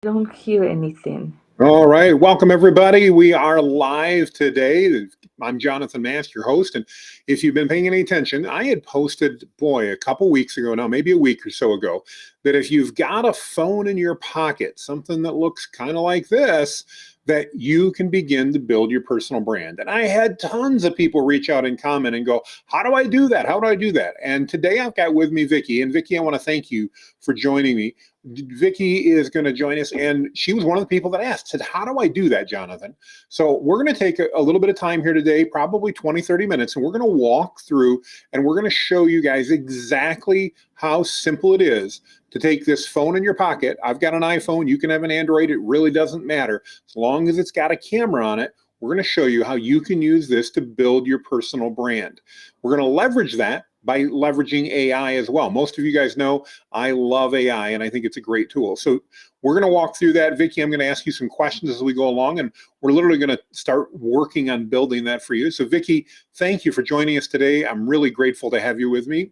don't hear anything. All right. Welcome, everybody. We are live today. I'm Jonathan Mast, your host. And if you've been paying any attention, I had posted, boy, a couple weeks ago now, maybe a week or so ago, that if you've got a phone in your pocket, something that looks kind of like this, that you can begin to build your personal brand. And I had tons of people reach out and comment and go, how do I do that? How do I do that? And today I've got with me Vicki. And Vicki, I want to thank you for joining me. Vicki is going to join us, and she was one of the people that asked, said, how do I do that, Jonathan? So we're going to take a little bit of time here today, probably 20, 30 minutes, and we're going to walk through and we're going to show you guys exactly how simple it is to take this phone in your pocket. I've got an iPhone, you can have an Android, it really doesn't matter. As long as it's got a camera on it, we're going to show you how you can use this to build your personal brand. We're going to leverage that by leveraging AI as well. Most of you guys know I love AI and I think it's a great tool. So we're going to walk through that. Vicki, I'm going to ask you some questions as we go along, and we're literally going to start working on building that for you. So Vicki, thank you for joining us today. I'm really grateful to have you with me.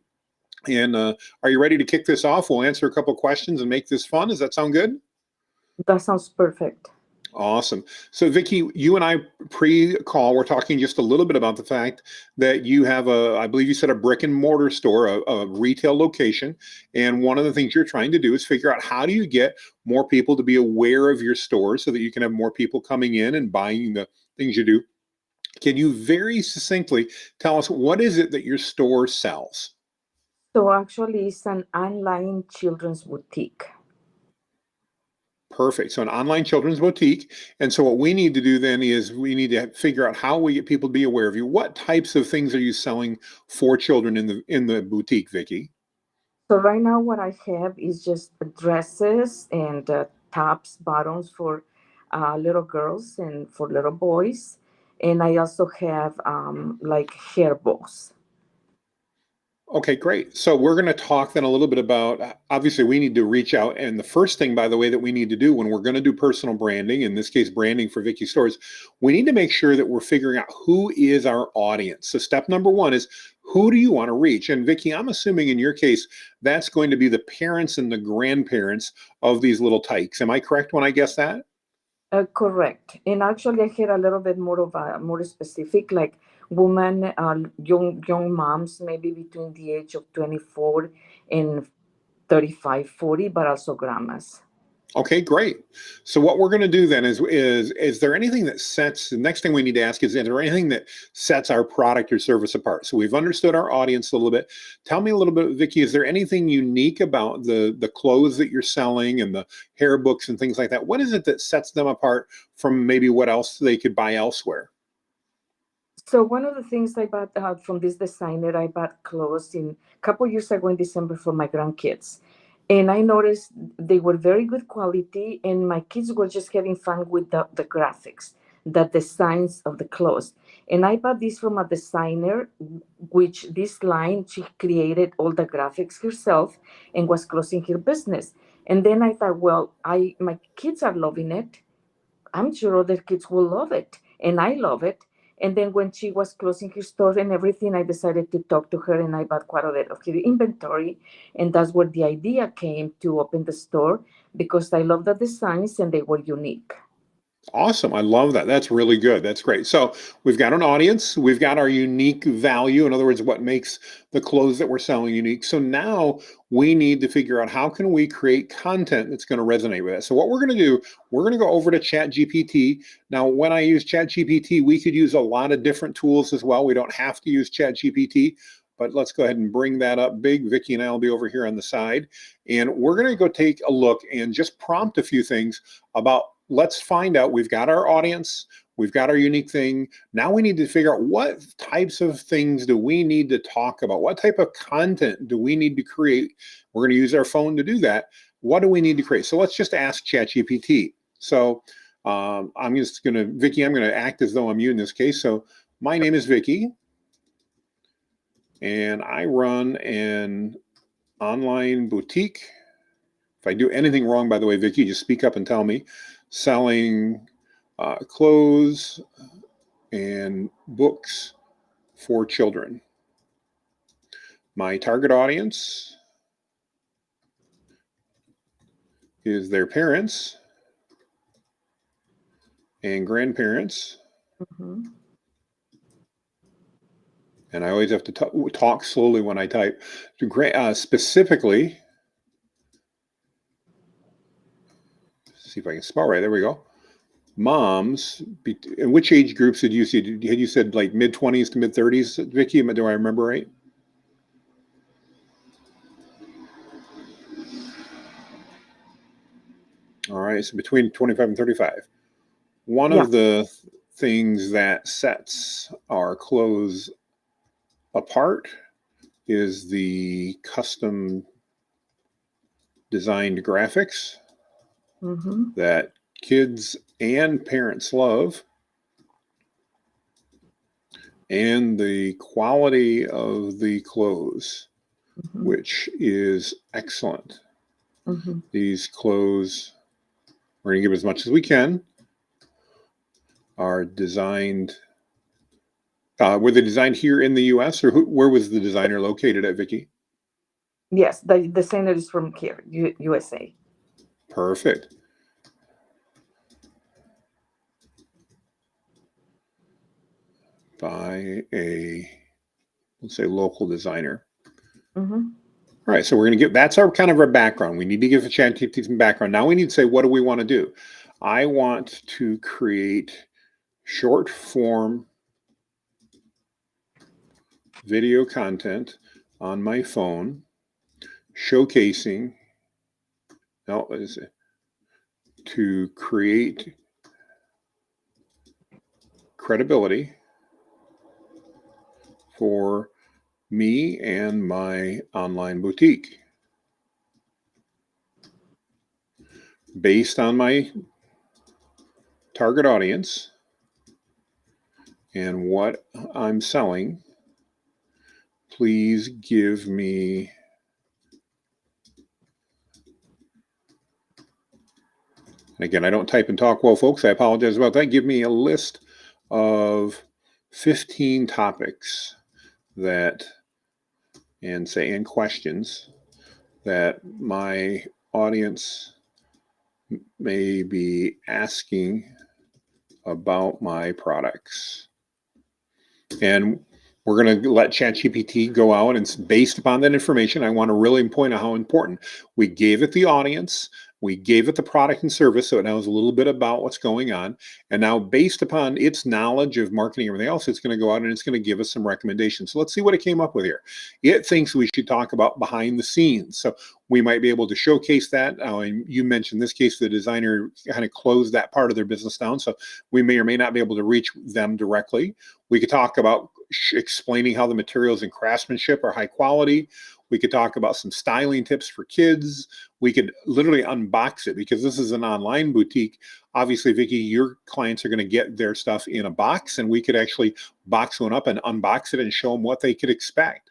And are you ready to kick this off? We'll answer a couple of questions and make this fun. Does that sound good? That sounds perfect. Awesome. So Vicki, you and I pre-call, we're talking just a little bit about the fact that you have I believe you said a brick and mortar store, a retail location. And one of the things you're trying to do is figure out how do you get more people to be aware of your store so that you can have more people coming in and buying the things you do. Can you very succinctly tell us what is it that your store sells? So actually, it's an online children's boutique. Perfect. So an online children's boutique. And so what we need to do then is we need to figure out how we get people to be aware of you. What types of things are you selling for children in the boutique, Vicki? So right now, what I have is just dresses and tops, bottoms for little girls and for little boys, and I also have like hair bows. Okay, great. So we're going to talk then a little bit about, obviously we need to reach out. And the first thing, by the way, that we need to do when we're going to do personal branding, in this case, branding for Vicki Stores, we need to make sure that we're figuring out who is our audience. So step number one is, who do you want to reach? And Vicki, I'm assuming in your case, that's going to be the parents and the grandparents of these little tykes. Am I correct when I guess that? Correct. And actually, I had a little bit more of a more specific, like women, young moms, maybe between the age of 24 and 35, 40, but also grandmas. Okay, great. So what we're going to do then is there anything that sets, the next thing we need to ask is there anything that sets our product or service apart? So we've understood our audience a little bit. Tell me a little bit, Vicki, is there anything unique about the clothes that you're selling and the hair books and things like that? What is it that sets them apart from maybe what else they could buy elsewhere? So one of the things I bought from this designer, I bought clothes in a couple years ago in December for my grandkids. And I noticed they were very good quality, and my kids were just having fun with the graphics, the designs of the clothes. And I bought this from a designer, which this line, she created all the graphics herself and was closing her business. And then I thought, well, my kids are loving it. I'm sure other kids will love it, and I love it. And then when she was closing her store and everything, I decided to talk to her, and I bought quite a bit of her inventory. And that's where the idea came to open the store because I love the designs and they were unique. Awesome. I love that. That's really good. That's great. So we've got an audience. We've got our unique value. In other words, what makes the clothes that we're selling unique. So now we need to figure out how can we create content that's going to resonate with us. So what we're going to do, we're going to go over to ChatGPT. Now, when I use ChatGPT, we could use a lot of different tools as well. We don't have to use ChatGPT. But let's go ahead and bring that up big. Vicki and I will be over here on the side. And we're going to go take a look and just prompt a few things about, let's find out, we've got our audience, we've got our unique thing. Now we need to figure out what types of things do we need to talk about? What type of content do we need to create? We're going to use our phone to do that. What do we need to create? So let's just ask ChatGPT. So I'm just going to, Vicki, I'm going to act as though I'm you in this case. So my name is Vicki. And I run an online boutique. If I do anything wrong, by the way, Vicki, just speak up and tell me. Selling clothes and books for children. My target audience is their parents and grandparents. Mhm. And I always have to talk slowly when I type. Specifically, see if I can spell right. There we go. Moms. In which age groups did you see? Had you said like mid-20s to mid-30s, Vicki? Do I remember right? All right, so between 25 and 35. One Yeah. of the things that sets our clothes apart is the custom designed graphics Mhm. that kids and parents love, and the quality of the clothes, Mhm. which is excellent. Mhm. These clothes, we're going to give as much as we can, are designed. Were they designed here in the U.S. or where was the designer located at, Vicki? Yes, the designer is from here, USA. Perfect. By a, let's say, local designer. Mhm. All right, so we're going to that's our kind of our background. We need to give the ChatGPT some background. Now we need to say, what do we want to do? I want to create short form video content on my phone, showcasing, no, is it, to create credibility for me and my online boutique based on my target audience and what I'm selling. Please give me again, I don't type and talk well, folks. I apologize about that. Give me a list of 15 topics that, and say, and questions that my audience may be asking about my products. And we're going to let ChatGPT go out, and based upon that information, I want to really point out how important we gave it the audience, we gave it the product and service, so it knows a little bit about what's going on. And now, based upon its knowledge of marketing and everything else, it's going to go out and it's going to give us some recommendations. So let's see what it came up with here. It thinks we should talk about behind the scenes. So we might be able to showcase that. And you mentioned this case, the designer kind of closed that part of their business down. So we may or may not be able to reach them directly. We could talk about explaining how the materials and craftsmanship are high quality. We could talk about some styling tips for kids. We could literally unbox it because this is an online boutique. Obviously, Vicki, your clients are going to get their stuff in a box, and we could actually box one up and unbox it and show them what they could expect.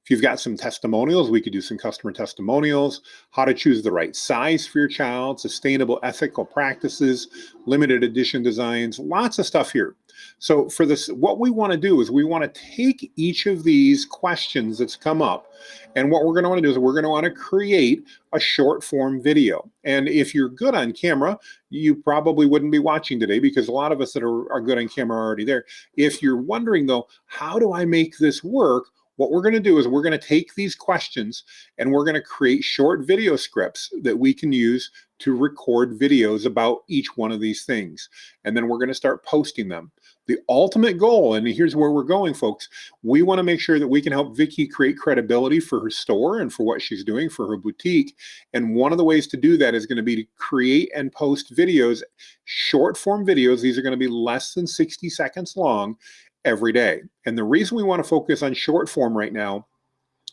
If you've got some testimonials, we could do some customer testimonials, how to choose the right size for your child, sustainable ethical practices, limited edition designs, lots of stuff here. So for this, what we want to do is we want to take each of these questions that's come up, and what we're going to want to do is we're going to want to create a short form video. And if you're good on camera, you probably wouldn't be watching today because a lot of us that are good on camera are already there. If you're wondering though, how do I make this work? What we're going to do is we're going to take these questions and we're going to create short video scripts that we can use to record videos about each one of these things. And then we're going to start posting them. The ultimate goal, and here's where we're going, folks, we want to make sure that we can help Vicki create credibility for her store and for what she's doing for her boutique. And one of the ways to do that is going to be to create and post videos, short form videos. These are going to be less than 60 seconds long every day. And the reason we want to focus on short form right now,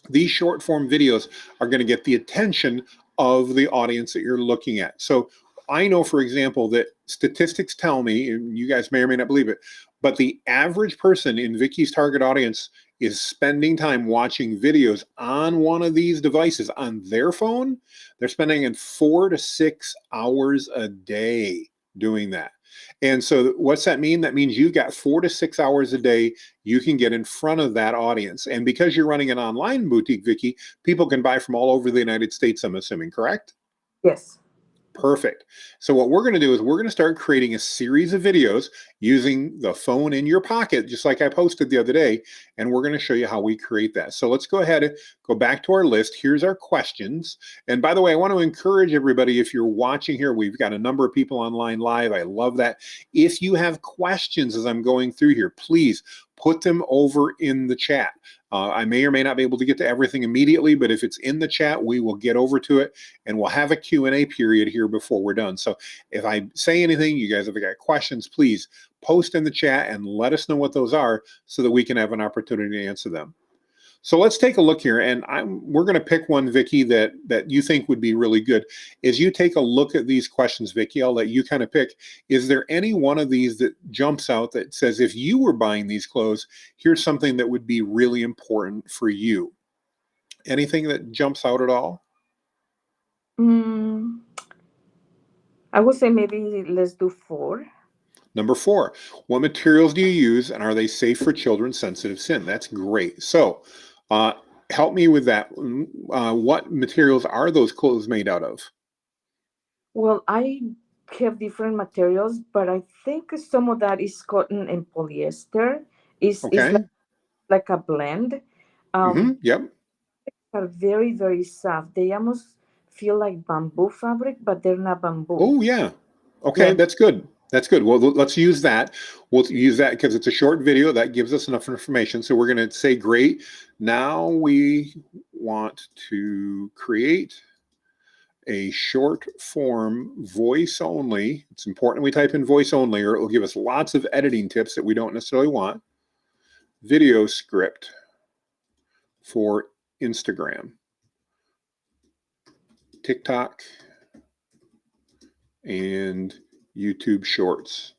these short form videos are going to get the attention of the audience that you're looking at. So I know, for example, that statistics tell me, and you guys may or may not believe it, but the average person in Vicki's target audience is spending time watching videos on one of these devices on their phone. They're spending in 4 to 6 hours a day doing that. And so what's that mean? That means you've got 4 to 6 hours a day you can get in front of that audience. And because you're running an online boutique, Vicki, people can buy from all over the United States, I'm assuming, correct? Yes. Perfect. So what we're going to do is we're going to start creating a series of videos using the phone in your pocket, just like I posted the other day, and we're going to show you how we create that. So let's go ahead and go back to our list. Here's our questions. And by the way, I want to encourage everybody, if you're watching here, we've got a number of people online live. I love that. If you have questions as I'm going through here, please put them over in the chat. I may or may not be able to get to everything immediately, but if it's in the chat, we will get over to it, and we'll have a Q&A period here before we're done. So if I say anything, you guys have got questions, please post in the chat and let us know what those are so that we can have an opportunity to answer them. So let's take a look here, and we're going to pick one, Vicki, that you think would be really good. As you take a look at these questions, Vicki, I'll let you kind of pick. Is there any one of these that jumps out that says, if you were buying these clothes, here's something that would be really important for you? Anything that jumps out at all? I would say maybe let's do 4. Number 4, what materials do you use, and are they safe for children sensitive skin? That's great. So help me with that. What materials are those clothes made out of? Well, I have different materials, but I think some of that is cotton and polyester. Is Okay. like a blend. Yep. Are very, very soft. They almost feel like bamboo fabric, but they're not bamboo. Oh, yeah. Okay, Yeah. that's good. That's good. Well, let's use that. We'll use that because it's a short video. That gives us enough information. So we're going to say, great. Now we want to create a short form voice only. It's important we type in voice only, or it will give us lots of editing tips that we don't necessarily want. Video script for Instagram, TikTok, and YouTube Shorts.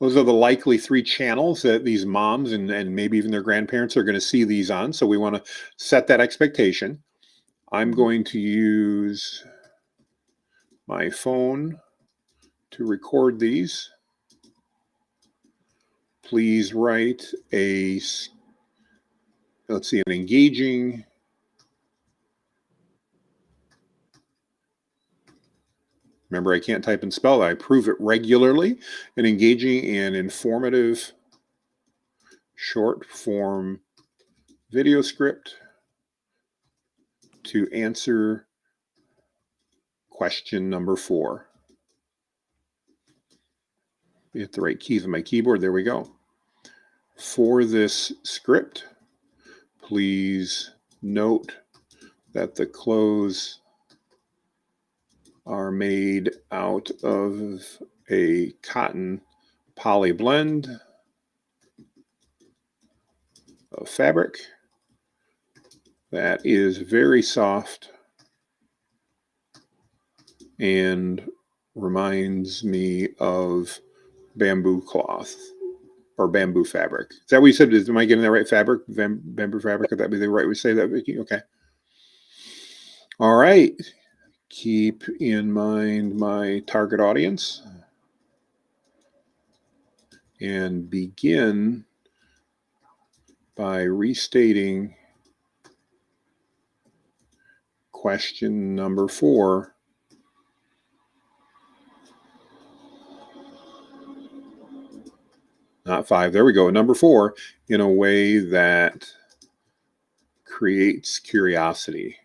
Those are the likely 3 channels that these moms and maybe even their grandparents are going to see these on. So we want to set that expectation. I'm going to use my phone to record these. Please write an engaging Remember, I can't type and spell. I prove it regularly. An engaging and informative short form video script to answer question number 4. Hit the right keys on my keyboard. There we go. For this script, please note that the clothes are made out of a cotton poly blend of fabric that is very soft and reminds me of bamboo cloth or bamboo fabric. Is that what you said? Am I getting that right? Fabric? Bamboo fabric? Could that be the right way to say that, Vicki? Okay. All right. Keep in mind my target audience and begin by restating question number 4. Not 5. There we go. Number 4, in a way that creates curiosity.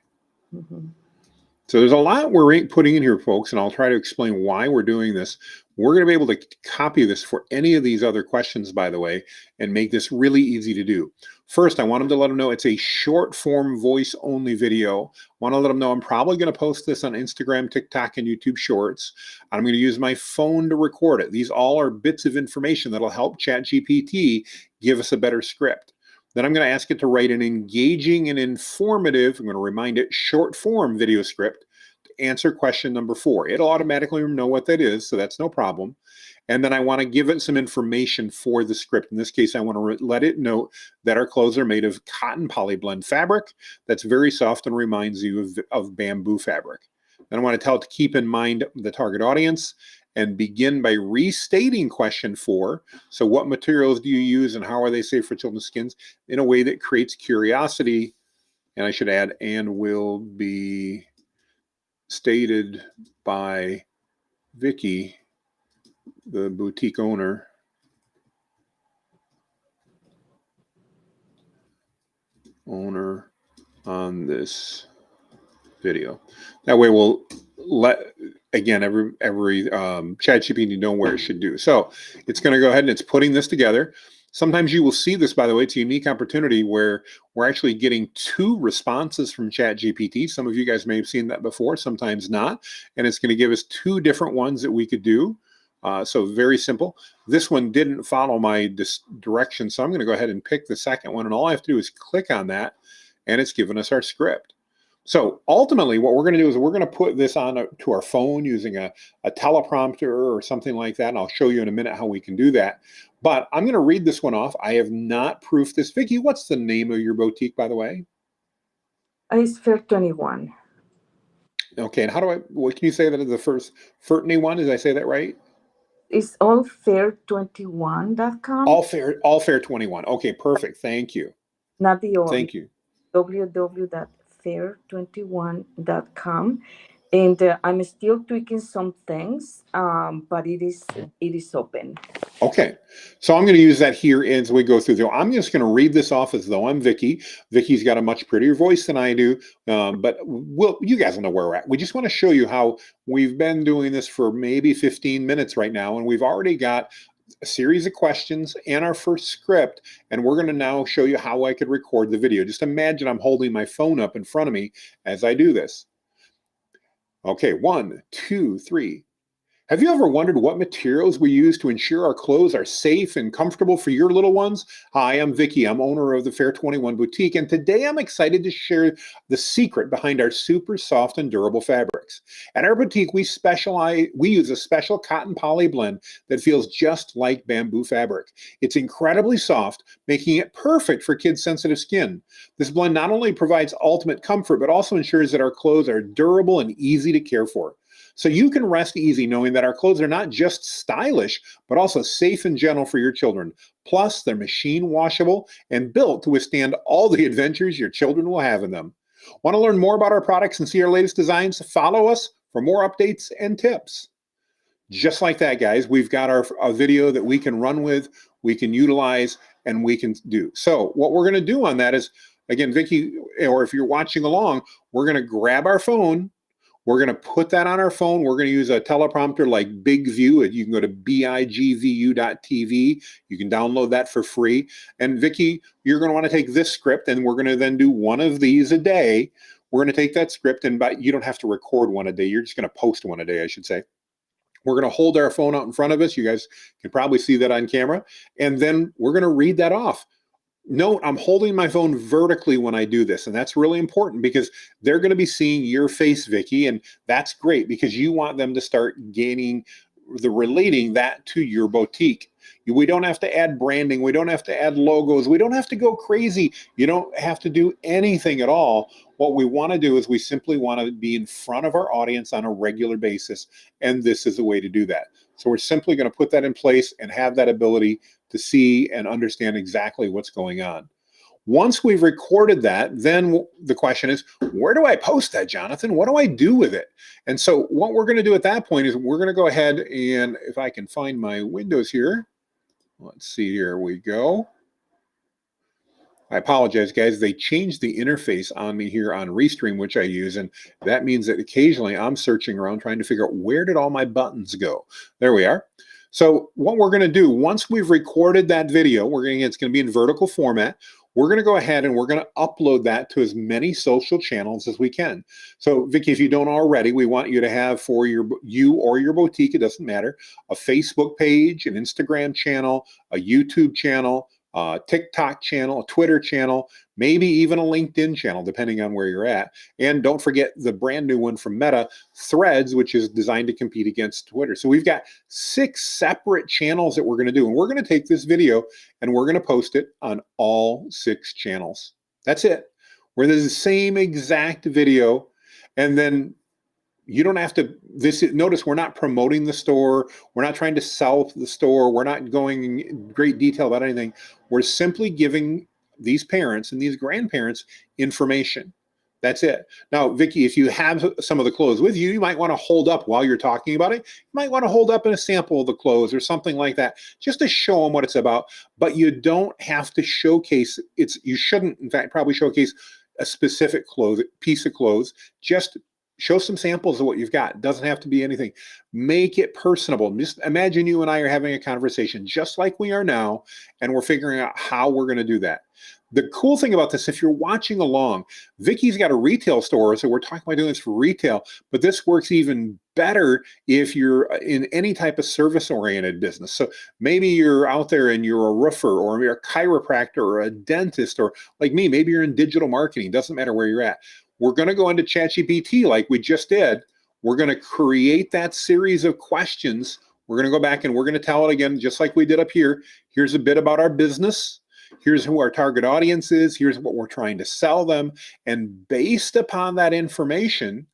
So there's a lot we're putting in here, folks, and I'll try to explain why we're doing this. We're going to be able to copy this for any of these other questions, by the way, and make this really easy to do. First, I want them to let them know it's a short form voice only video. I want to let them know I'm probably going to post this on Instagram, TikTok, and YouTube Shorts. I'm going to use my phone to record it. These all are bits of information that'll help ChatGPT give us a better script. Then I'm going to ask it to write an engaging and informative, I'm going to remind it, short form video script to answer question number 4. It'll automatically know what that is, so that's no problem. And then I want to give it some information for the script. In this case, I want to let it know that our clothes are made of cotton polyblend fabric that's very soft and reminds you of bamboo fabric. Then I want to tell it to keep in mind the target audience and begin by restating question 4. So what materials do you use and how are they safe for children's skins in a way that creates curiosity? And I should add, and will be stated by Vicky, the boutique owner, on this video. That way we'll let, again, every ChatGPT know where it should do. So it's going to go ahead and it's putting this together. Sometimes you will see this, by the way, it's a unique opportunity where we're actually getting 2 responses from ChatGPT. Some of you guys may have seen that before, sometimes not. And it's going to give us 2 different ones that we could do. So very simple. This one didn't follow my direction, so I'm going to go ahead and pick the second one. And all I have to do is click on that, and it's given us our script. So ultimately, what we're going to do is we're going to put this on to our phone using a teleprompter or something like that. And I'll show you in a minute how we can do that. But I'm going to read this one off. I have not proofed this. Vicky, what's the name of your boutique, by the way? It's Fair 21. Okay, and how do what can you say that is the first Fair21? Did I say that right? It's allfair21.com. All Fair 21. Okay, perfect. Thank you. Not the O. Thank you. www.fair21.com. And I'm still tweaking some things, but it is open. Okay, so I'm going to use that here as we go through. I'm just going to read this off as though I'm Vicky. Vicky's got a much prettier voice than I do, but you guys will know where we're at. We just want to show you how we've been doing this for maybe 15 minutes right now, and we've already got a series of questions and our first script, and we're going to now show you how I could record the video. Just imagine I'm holding my phone up in front of me as I do this. Okay, 1, 2, 3. Have you ever wondered what materials we use to ensure our clothes are safe and comfortable for your little ones? Hi, I'm Vicky. I'm owner of the Fair 21 Boutique, and today I'm excited to share the secret behind our super soft and durable fabrics. At our boutique, we use a special cotton poly blend that feels just like bamboo fabric. It's incredibly soft, making it perfect for kids' sensitive skin. This blend not only provides ultimate comfort, but also ensures that our clothes are durable and easy to care for. So you can rest easy knowing that our clothes are not just stylish, but also safe and gentle for your children. Plus, they're machine washable and built to withstand all the adventures your children will have in them. Want to learn more about our products and see our latest designs? Follow us for more updates and tips. Just like that, guys, we've got a video that we can run with, we can utilize, and we can do. So what we're going to do on that is, again, Vicky, or if you're watching along, we're going to grab our phone. We're going to put that on our phone. We're going to use a teleprompter like BigView. You can go to bigvu.tv. You can download that for free. And Vicky, you're going to want to take this script, and we're going to then do one of these a day. We're going to take that script, and you don't have to record one a day. You're just going to post one a day, I should say. We're going to hold our phone out in front of us. You guys can probably see that on camera. And then we're going to read that off. Note, I'm holding my phone vertically when I do this, and that's really important because they're going to be seeing your face, Vicky, and that's great because you want them to start relating that to your boutique. We don't have to add branding. We don't have to add logos. We don't have to go crazy. You don't have to do anything at all. What we want to do is we simply want to be in front of our audience on a regular basis, and this is a way to do that. So we're simply going to put that in place and have that ability to see and understand exactly what's going on. Once we've recorded that, then the question is, where do I post that, Jonathan? What do I do with it? And so what we're going to do at that point is we're going to go ahead and, if I can find my windows here, let's see, here we go. I apologize, guys. They changed the interface on me here on Restream, which I use, and that means that occasionally I'm searching around trying to figure out where did all my buttons go. There we are. So what we're going to do, once we've recorded that video, it's going to be in vertical format. We're going to go ahead and we're going to upload that to as many social channels as we can. So Vicky, if you don't already, we want you to have for you or your boutique, it doesn't matter, a Facebook page, an Instagram channel, a YouTube channel, a TikTok channel, a Twitter channel, maybe even a LinkedIn channel, depending on where you're at. And don't forget the brand new one from Meta, Threads, which is designed to compete against Twitter. So we've got 6 separate channels that we're going to do. And we're going to take this video and we're going to post it on all 6 channels. That's it. Where there's the same exact video. And then you don't have to, notice we're not promoting the store. We're not trying to sell the store. We're not going in great detail about anything. We're simply giving these parents and these grandparents information. That's it. Now, Vicki, if you have some of the clothes with you, you might want to hold up while you're talking about it. You might want to hold up in a sample of the clothes or something like that, just to show them what it's about. But you don't have to showcase it's. You shouldn't, in fact, probably showcase a specific piece of clothes. Just show some samples of what you've got. It doesn't have to be anything. Make it personable. Just imagine you and I are having a conversation just like we are now, and we're figuring out how we're going to do that. The cool thing about this, if you're watching along, Vicki's got a retail store, so we're talking about doing this for retail, but this works even better if you're in any type of service-oriented business. So maybe you're out there and you're a roofer, or you're a chiropractor, or a dentist, or like me, maybe you're in digital marketing. Doesn't matter where you're at. We're going to go into ChatGPT like we just did. We're going to create that series of questions. We're going to go back and we're going to tell it again, just like we did up here. Here's a bit about our business. Here's who our target audience is. Here's what we're trying to sell them. And based upon that information,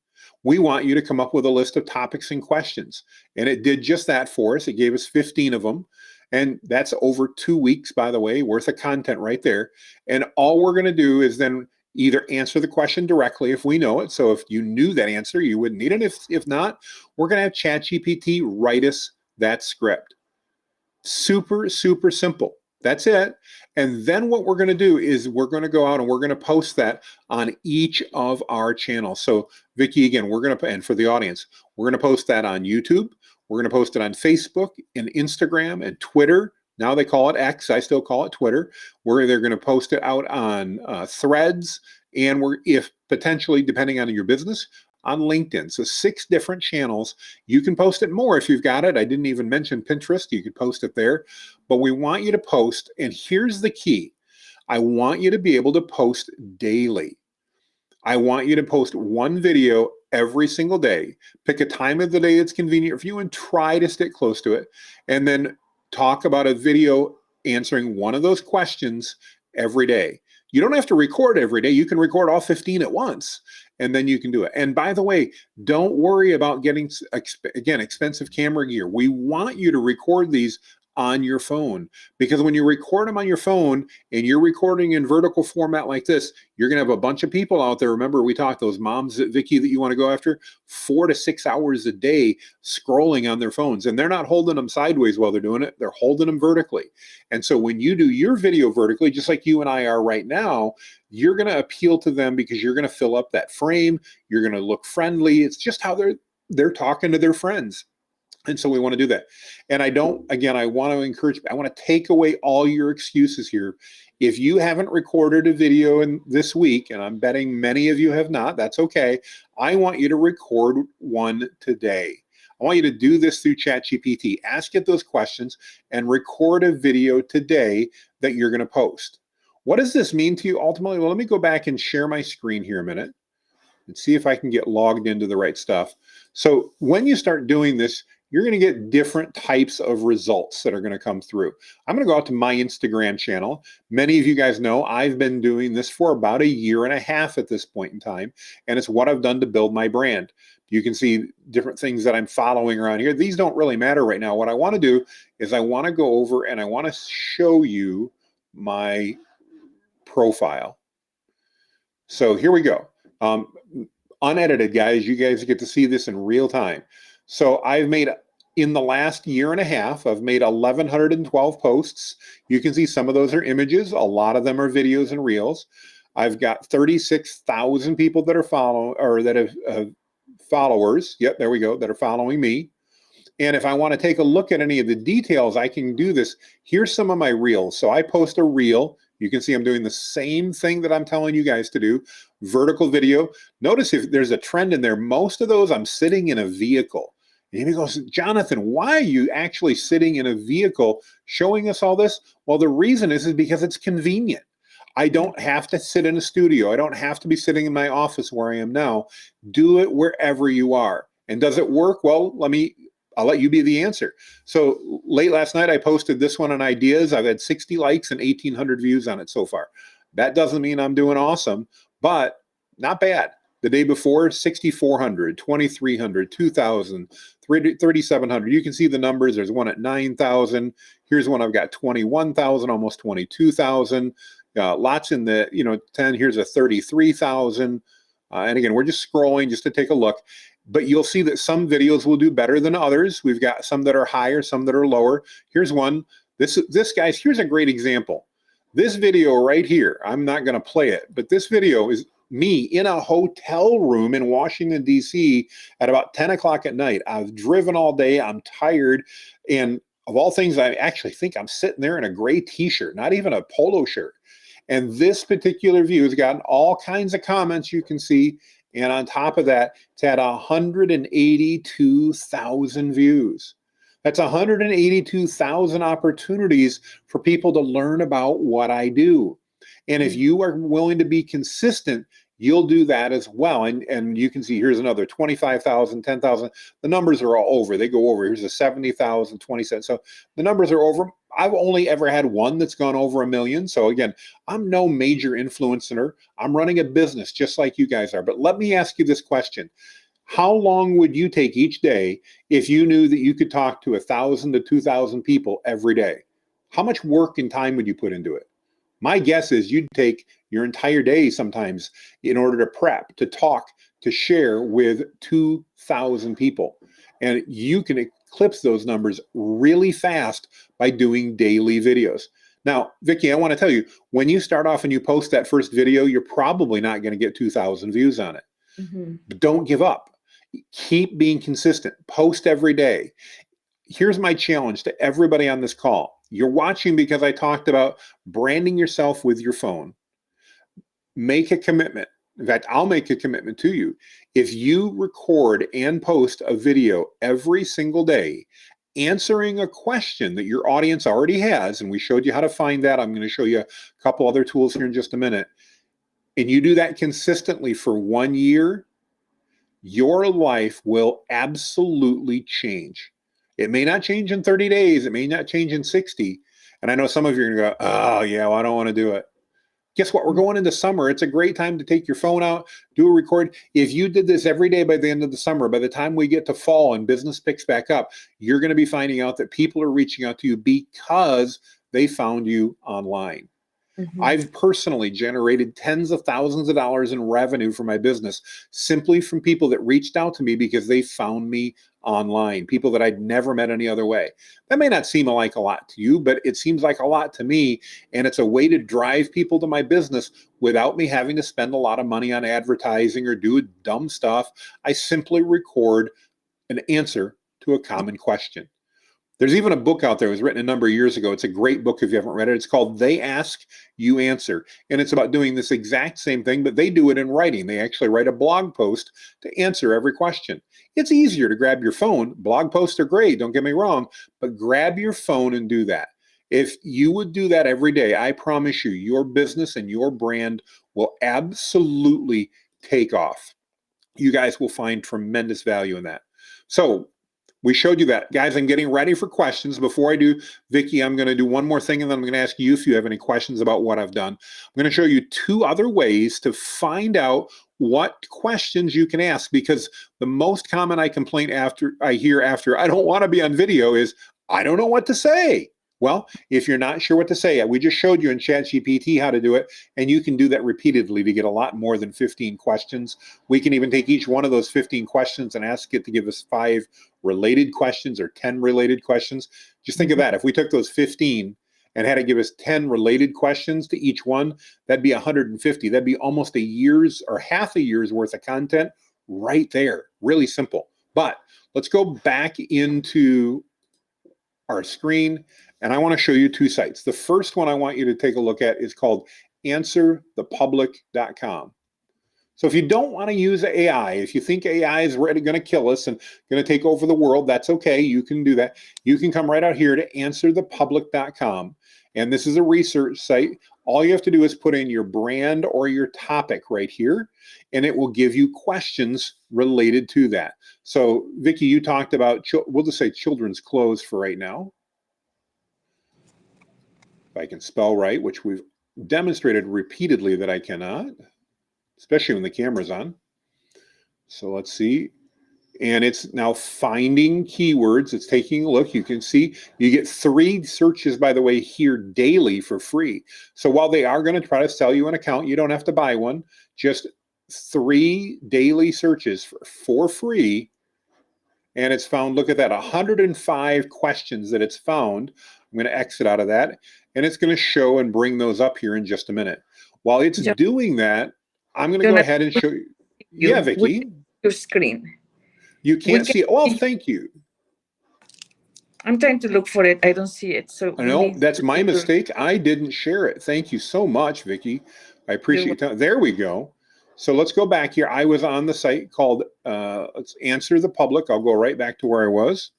we want you to come up with a list of topics and questions. And it did just that for us. It gave us 15 of them. And that's over 2 weeks, by the way, worth of content right there. And all we're going to do is then either answer the question directly if we know it. So if you knew that answer, you wouldn't need it. If not, we're going to have ChatGPT write us that script. Super, super simple. That's it. And then what we're going to do is we're going to go out and we're going to post that on each of our channels. So Vicki, again, we're going to, and for the audience, we're going to post that on YouTube. We're going to post it on Facebook and Instagram and Twitter. Now they call it X. I still call it Twitter. They're going to post it out on Threads. And if potentially, depending on your business, on LinkedIn. So 6 different channels. You can post it more if you've got it. I didn't even mention Pinterest. You could post it there. But we want you to post, and here's the key. I want you to be able to post daily. I want you to post one video every single day. Pick a time of the day that's convenient for you and try to stick close to it. And then talk about a video answering one of those questions every day. You don't have to record every day. You can record all 15 at once, and then you can do it. And by the way, don't worry about getting, again, expensive camera gear. We want you to record these on your phone, because when you record them on your phone and you're recording in vertical format like this, you're going to have a bunch of people out there. Remember, we talked those moms, Vicki, that you want to go after 4 to 6 hours a day scrolling on their phones, and they're not holding them sideways while they're doing it. They're holding them vertically. And so when you do your video vertically, just like you and I are right now, you're going to appeal to them because you're going to fill up that frame. You're going to look friendly. It's just how they're talking to their friends. And so we want to do that. And I want to encourage, I want to take away all your excuses here. If you haven't recorded a video in this week, and I'm betting many of you have not, that's okay. I want you to record one today. I want you to do this through ChatGPT. Ask it those questions and record a video today that you're going to post. What does this mean to you ultimately? Well, let me go back and share my screen here a minute and see if I can get logged into the right stuff. So when you start doing this, you're going to get different types of results that are going to come through. I'm going to go out to my Instagram channel. Many of you guys know I've been doing this for about 1.5 years at this point in time, and it's what I've done to build my brand. You can see different things that I'm following around here. These don't really matter right now. What I want to do is I want to go over and I want to show you my profile. So here we go. Unedited, guys. You guys get to see this in real time. So I've made, in the last 1.5 years, I've made 1,112 posts. You can see some of those are images. A lot of them are videos and reels. I've got 36,000 people that are followers. Yep, there we go, that are following me. And if I want to take a look at any of the details, I can do this. Here's some of my reels. So I post a reel. You can see I'm doing the same thing that I'm telling you guys to do. Vertical video. Notice if there's a trend in there, most of those I'm sitting in a vehicle. And he goes, Jonathan, why are you actually sitting in a vehicle showing us all this? Well, the reason is because it's convenient. I don't have to sit in a studio. I don't have to be sitting in my office where I am now. Do it wherever you are. And does it work? Well, I'll let you be the answer. So late last night, I posted this one on ideas. I've had 60 likes and 1,800 views on it so far. That doesn't mean I'm doing awesome, but not bad. The day before, 6,400, 2,300, 2,000, 3,700. You can see the numbers. There's one at 9,000. Here's one I've got 21,000, almost 22,000. Lots in the 10. Here's a 33,000. And again, we're just scrolling just to take a look. But you'll see that some videos will do better than others. We've got some that are higher, some that are lower. Here's one. This guys, here's a great example. This video right here, I'm not going to play it, but this video is me in a hotel room in Washington, D.C. at about 10 o'clock at night. I've driven all day. I'm tired. And of all things, I actually think I'm sitting there in a gray t-shirt, not even a polo shirt. And this particular view has gotten all kinds of comments you can see. And on top of that, it's had 182,000 views. That's 182,000 opportunities for people to learn about what I do. And if you are willing to be consistent, you'll do that as well. And you can see here's another 25,000, 10,000. The numbers are all over. They go over. Here's a 70,000, 27. So the numbers are over. I've only ever had one that's gone over 1 million. So again, I'm no major influencer. I'm running a business just like you guys are. But let me ask you this question. How long would you take each day if you knew that you could talk to 1,000 to 2,000 people every day? How much work and time would you put into it? My guess is you'd take your entire day sometimes in order to prep, to talk, to share with 2,000 people. And you can eclipse those numbers really fast by doing daily videos. Now, Vicki, I want to tell you, when you start off and you post that first video, you're probably not going to get 2,000 views on it. But don't give up. Keep being consistent. Post every day. Here's my challenge to everybody on this call. You're watching because I talked about branding yourself with your phone. Make a commitment. In fact, I'll make a commitment to you. If you record and post a video every single day answering a question that your audience already has, and we showed you how to find that. I'm going to show you a couple other tools here in just a minute. And you do that consistently for 1 year, your life will absolutely change. It may not change in 30 days. It may not change in 60. And I know some of you are going to go, oh, yeah, well, I don't want to do it. Guess what? We're going into summer. It's a great time to take your phone out, do a record. If you did this every day by the end of the summer, by the time we get to fall and business picks back up, you're going to be finding out that people are reaching out to you because they found you online. I've personally generated tens of thousands of dollars in revenue for my business simply from people that reached out to me because they found me online, people that I'd never met any other way. That may not seem like a lot to you, but it seems like a lot to me. And it's a way to drive people to my business without me having to spend a lot of money on advertising or do dumb stuff. I simply record an answer to a common question. There's even a book out there. It was written a number of years ago. It's a great book if you haven't read it. It's called They Ask, You Answer. And it's about doing this exact same thing, but they do it in writing. They actually write a blog post to answer every question. It's easier to grab your phone. Blog posts are great, don't get me wrong, but grab your phone and do that. If you would do that every day, I promise you, your business and your brand will absolutely take off. You guys will find tremendous value in that. So, we showed you that. Guys, I'm getting ready for questions. Before I do, Vicki, I'm going to do one more thing, and then I'm going to ask you if you have any questions about what I've done. I'm going to show you 2 other ways to find out what questions you can ask, because the most common I hear after I don't want to be on video is, I don't know what to say. Well, if you're not sure what to say, we just showed you in ChatGPT how to do it, and you can do that repeatedly to get a lot more than 15 questions. We can even take each one of those 15 questions and ask it to give us 5 related questions or 10 related questions. Just think of that. If we took those 15 and had to give us 10 related questions to each one, that'd be 150. That'd be almost a year's or half a year's worth of content right there. Really simple. But let's go back into our screen, and I want to show you 2 sites. The first one I want you to take a look at is called answerthepublic.com. So if you don't want to use AI, if you think AI is going to kill us and going to take over the world, that's okay. You can do that. You can come right out here to answerthepublic.com. And this is a research site. All you have to do is put in your brand or your topic right here, and it will give you questions related to that. So, Vicki, you talked about, we'll just say children's clothes for right now. If I can spell right, which we've demonstrated repeatedly that I cannot, especially when the camera's on. So let's see. And it's now finding keywords. It's taking a look. You can see you get 3 searches, by the way, here daily for free. So while they are going to try to sell you an account, you don't have to buy one. Just 3 daily searches for free. And it's found, look at that, 105 questions that it's found. I'm going to exit out of that, and it's going to show and bring those up here in just a minute. While it's doing that, I'm going to go ahead and show you. Yeah, Vicki. Your screen. You can't see it. Oh, thank you. I'm trying to look for it. I don't see it. So no, that's my mistake. I didn't share it. Thank you so much, Vicki. I appreciate it. There we go. So let's go back here. I was on the site called let's Answer the Public. I'll go right back to where I was.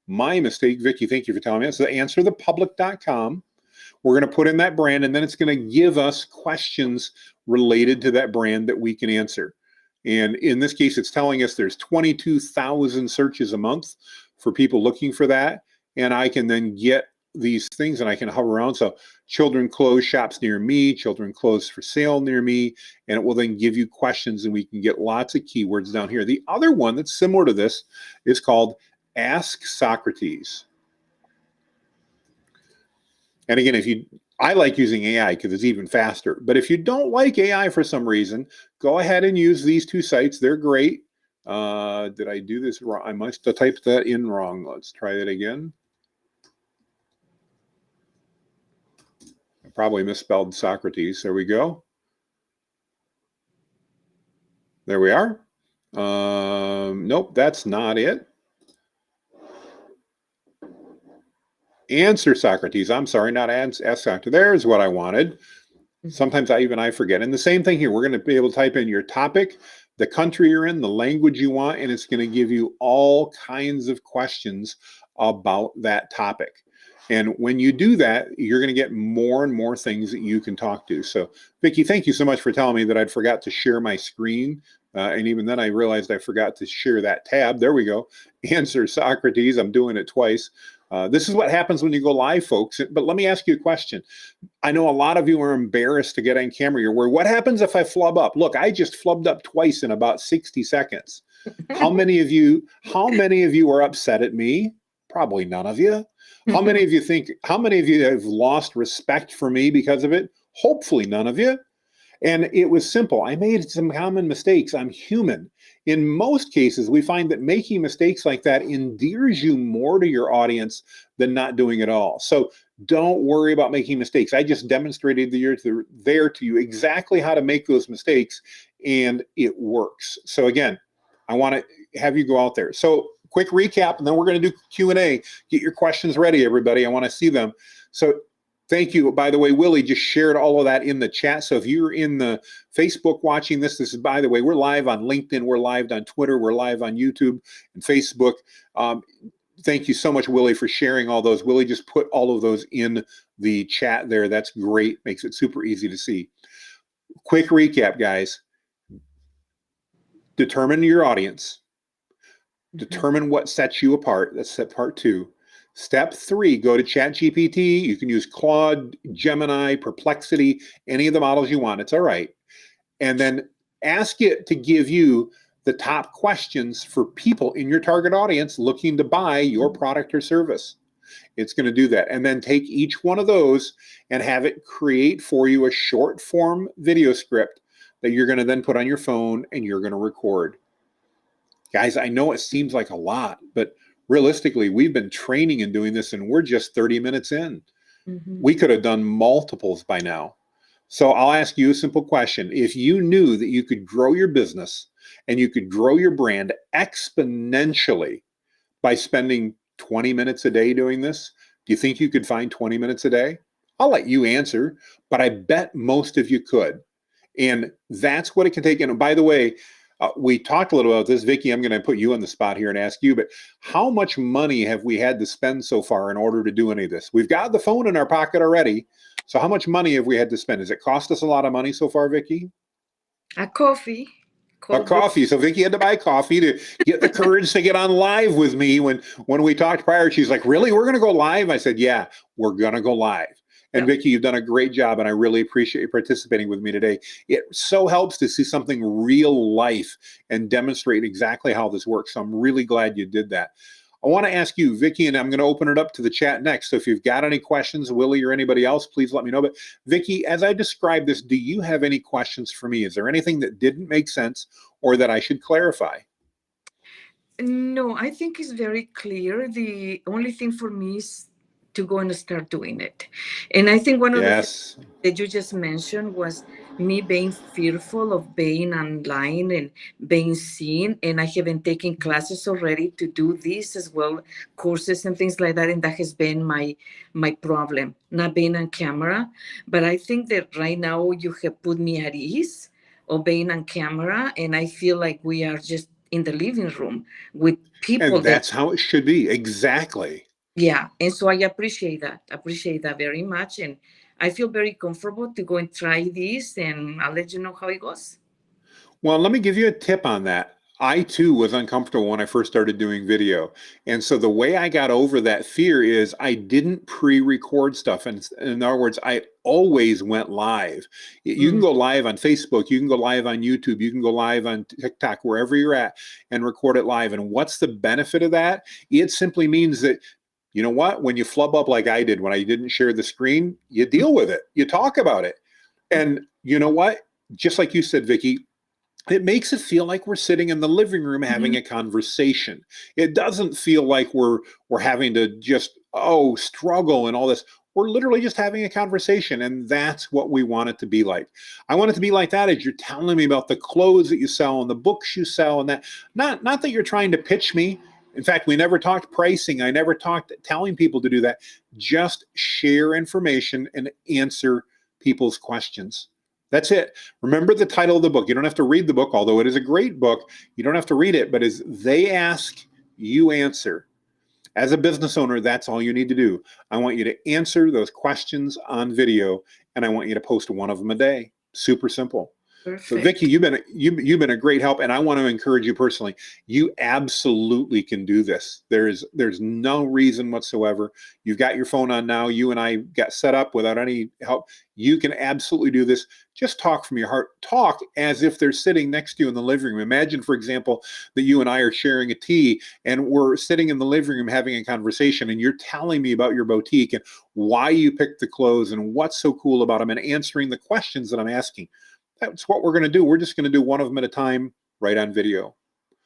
My mistake, Vicki. Thank you for telling me. It's answerthepublic.com. We're going to put in that brand, and then it's going to give us questions related to that brand that we can answer. And in this case, it's telling us there's 22,000 searches a month for people looking for that. And I can then get these things and I can hover around. So children clothes shops near me, children clothes for sale near me, and it will then give you questions and we can get lots of keywords down here. The other one that's similar to this is called Ask Socrates. And again, I like using AI because it's even faster. But if you don't like AI for some reason, go ahead and use these 2 sites. They're great. Did I do this wrong? I must have typed that in wrong. Let's try that again. I probably misspelled Socrates. There we go. There we are. Nope, that's not it. Answer Socrates. I'm sorry, not ask Socrates. There's what I wanted. Sometimes I forget. And the same thing here. We're going to be able to type in your topic, the country you're in, the language you want, and it's going to give you all kinds of questions about that topic. And when you do that, you're going to get more and more things that you can talk to. So, Vicki, thank you so much for telling me that I'd forgot to share my screen. And even then I realized I forgot to share that tab. There we go. Answer Socrates. I'm doing it twice. This is what happens when you go live, folks. But let me ask you a question. I know a lot of you are embarrassed to get on camera. You're worried, what happens if I flub up? Look, I just flubbed up twice in about 60 seconds. How many of you are upset at me? Probably none of you. How many of you have lost respect for me because of it? Hopefully none of you. And it was simple. I made some common mistakes. I'm human. In most cases, we find that making mistakes like that endears you more to your audience than not doing it all. So don't worry about making mistakes. I just demonstrated there to you exactly how to make those mistakes, and it works. So again, I want to have you go out there. So quick recap, and then we're going to do Q&A. Get your questions ready, everybody. I want to see them. So thank you. By the way, Willie just shared all of that in the chat. So if you're in the Facebook watching this is, by the way, we're live on LinkedIn, we're live on Twitter, we're live on YouTube and Facebook. Thank you so much, Willie, for sharing all those. Willie just put all of those in the chat there. That's great. Makes it super easy to see. Quick recap, guys. Determine your audience. Determine what sets you apart. That's part 2. Step 3, go to ChatGPT. You can use Claude, Gemini, Perplexity, any of the models you want. It's all right. And then ask it to give you the top questions for people in your target audience looking to buy your product or service. It's going to do that. And then take each one of those and have it create for you a short form video script that you're going to then put on your phone and you're going to record. Guys, I know it seems like a lot, but realistically, we've been training and doing this and we're just 30 minutes in. We could have done multiples by now. So I'll ask you a simple question. If you knew that you could grow your business and you could grow your brand exponentially by spending 20 minutes a day doing this, do you think you could find 20 minutes a day? I'll let you answer, but I bet most of you could. And that's what it can take. And by the way, we talked a little about this. Vicki, I'm going to put you on the spot here and ask you, but how much money have we had to spend so far in order to do any of this? We've got the phone in our pocket already. So how much money have we had to spend? Has it cost us a lot of money so far, Vicki? A coffee. A coffee. So Vicki had to buy coffee to get the courage to get on live with me. When we talked prior, she's like, really? We're going to go live? I said, yeah, we're going to go live. And Vicki, you've done a great job, and I really appreciate you participating with me today. It so helps to see something real life and demonstrate exactly how this works. So I'm really glad you did that. I want to ask you, Vicki, and I'm going to open it up to the chat next. So if you've got any questions, Willie or anybody else, please let me know. But Vicki, as I describe this, do you have any questions for me? Is there anything that didn't make sense or that I should clarify? No, I think it's very clear. The only thing for me is to go and start doing it. And I think one of the things that you just mentioned was me being fearful of being online and being seen. And I have been taking classes already to do this as well, courses and things like that. And that has been my problem, not being on camera. But I think that right now you have put me at ease of being on camera. And I feel like we are just in the living room with people. And that's how it should be. Exactly. Yeah. And so I appreciate that very much. And I feel very comfortable to go and try this, and I'll let you know how it goes. Well, let me give you a tip on that. I too was uncomfortable when I first started doing video. And so the way I got over that fear is I didn't pre-record stuff. And in other words, I always went live. You can go live on Facebook, you can go live on YouTube, you can go live on TikTok, wherever you're at, and record it live. And what's the benefit of that? It simply means that, you know what, when you flub up like I did when I didn't share the screen, you deal with it, you talk about it. And you know what? Just like you said, Vicki, it makes it feel like we're sitting in the living room having a conversation. It doesn't feel like we're having to just, struggle and all this. We're literally just having a conversation, and that's what we want it to be like. I want it to be like that as you're telling me about the clothes that you sell and the books you sell and that. Not that you're trying to pitch me. In fact, we never talked pricing. I never talked telling people to do that. Just share information and answer people's questions. That's it. Remember the title of the book. You don't have to read the book, although it is a great book. You don't have to read it, but as they ask, you answer. As a business owner, that's all you need to do. I want you to answer those questions on video, and I want you to post one of them a day. Super simple. Perfect. So Vicki, you've been a great help, and I want to encourage you personally. You absolutely can do this. There's no reason whatsoever. You've got your phone on now. You and I got set up without any help. You can absolutely do this. Just talk from your heart. Talk as if they're sitting next to you in the living room. Imagine, for example, that you and I are sharing a tea, and we're sitting in the living room having a conversation, and you're telling me about your boutique and why you picked the clothes and what's so cool about them, and answering the questions that I'm asking. That's what we're going to do. We're just going to do one of them at a time, right on video.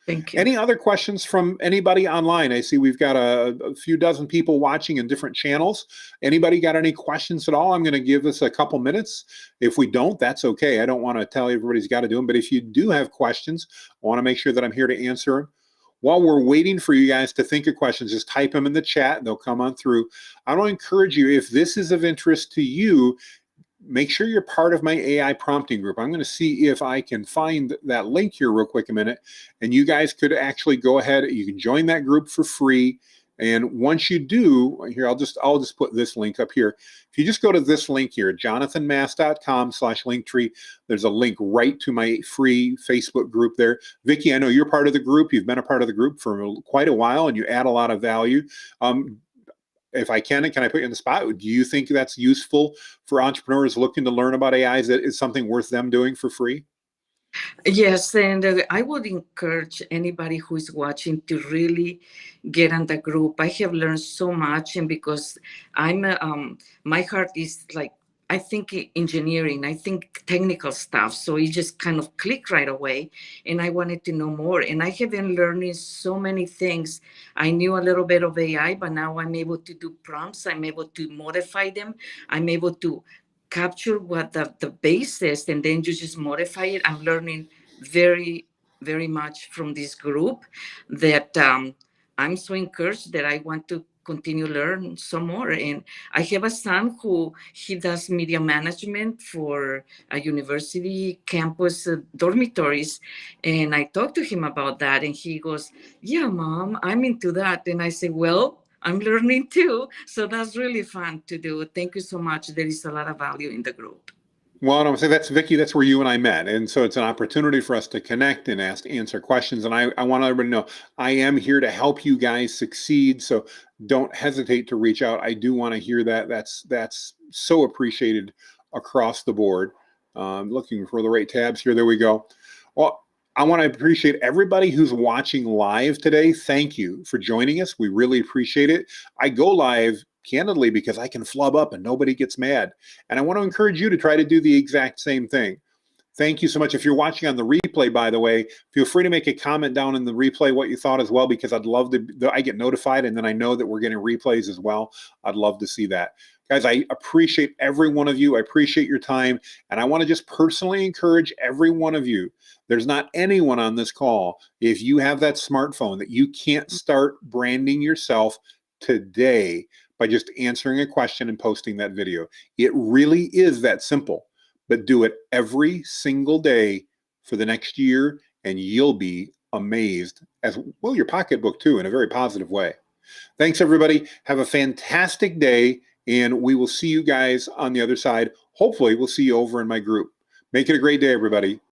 Thank you. Any other questions from anybody online? I see we've got a few dozen people watching in different channels. Anybody got any questions at all? I'm going to give this a couple minutes. If we don't, that's okay. I don't want to tell everybody's got to do them. But if you do have questions, I want to make sure that I'm here to answer them. While we're waiting for you guys to think of questions, just type them in the chat. They'll come on through. I want to encourage you, if this is of interest to you, make sure you're part of my AI prompting group. I'm going to see if I can find that link here real quick a minute. And you guys could actually go ahead. You can join that group for free. And once you do, here, I'll just put this link up here. If you just go to this link here, jonathanmast.com/linktree, there's a link right to my free Facebook group there. Vicki, I know you're part of the group. You've been a part of the group for quite a while, and you add a lot of value. If I can I put you in the spot? Do you think that's useful for entrepreneurs looking to learn about AI? Is it something worth them doing for free? Yes, and I would encourage anybody who is watching to really get on the group. I have learned so much, and because my heart is like, I think engineering, I think technical stuff. So it just kind of clicked right away, and I wanted to know more. And I have been learning so many things. I knew a little bit of AI, but now I'm able to do prompts. I'm able to modify them. I'm able to capture what the base is, and then you just modify it. I'm learning very, very much from this group that I'm so encouraged that I want to continue learn some more. And I have a son who he does media management for a university campus dormitories. And I talked to him about that, and he goes, yeah, Mom, I'm into that. And I say, well, I'm learning too. So that's really fun to do. Thank you so much. There is a lot of value in the group. Well, I'm saying that's Vicki, that's where you and I met. And so it's an opportunity for us to connect and answer questions. And I want everybody to know I am here to help you guys succeed. So don't hesitate to reach out. I do want to hear that. That's so appreciated across the board. Looking for the right tabs here. There we go. Well, I want to appreciate everybody who's watching live today. Thank you for joining us. We really appreciate it. I go live candidly because I can flub up and nobody gets mad. And I want to encourage you to try to do the exact same thing. Thank you so much. If you're watching on the replay, by the way, feel free to make a comment down in the replay what you thought as well, because I'd love to, I get notified and then I know that we're getting replays as well. I'd love to see that. Guys, I appreciate every one of you. I appreciate your time. And I want to just personally encourage every one of you. There's not anyone on this call, if you have that smartphone, that you can't start branding yourself today by just answering a question and posting that video. It really is that simple. But do it every single day for the next year, and you'll be amazed, as well your pocketbook too, in a very positive way. Thanks, everybody. Have a fantastic day, and we will see you guys on the other side. Hopefully, we'll see you over in my group. Make it a great day, everybody.